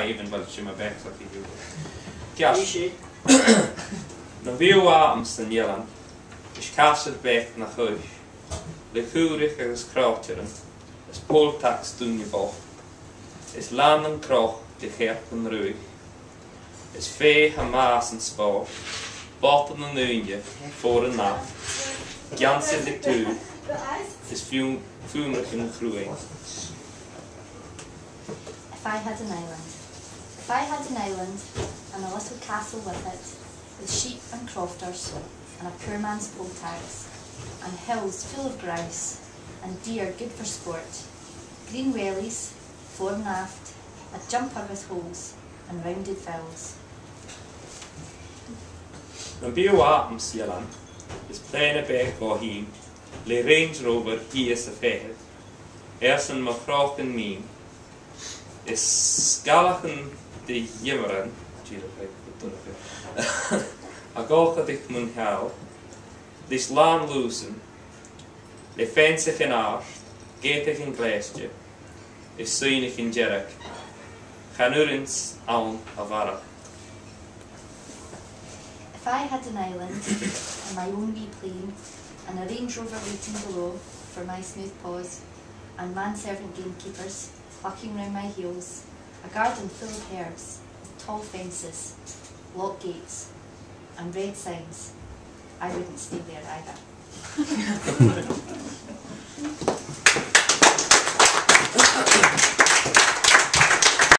even well she my back so you. Gash. Na bhíú am san Jelan. Is casad back na chuis. Le chúrich agus cráteran. Is póltax dúne bó. Is lan an croch de cheap an ruig. Is fé ha maas an spá. Botan an nuinge voor an nacht. Jansin de tú. Is fúmrich in chrúing. If I had an island. If I had an island and a little castle with it, with sheep and crofters, and a poor man's poll tax, and hills full of grouse, and deer good for sport, green wellies, fore and aft, a jumper with holes, and rounded fills. Na bhíú am Jelan. Is plein a beg ó hím. Le Range Rover hi is a féhid. San ma chrách an mín. Is scalachan de jimmeran. A gácha dich mun heal. Dis lán lúsin. Le fénsich in ást. Géitich in Ghlaschu. Is suinich in Jerach. Chanurins an a varach. If I had an island, and my own wee plane, and a Range Rover waiting below for my smooth paws, and manservant gamekeepers clucking round my heels, a garden full of herbs, with tall fences, lock gates, and red signs, I wouldn't stay there either.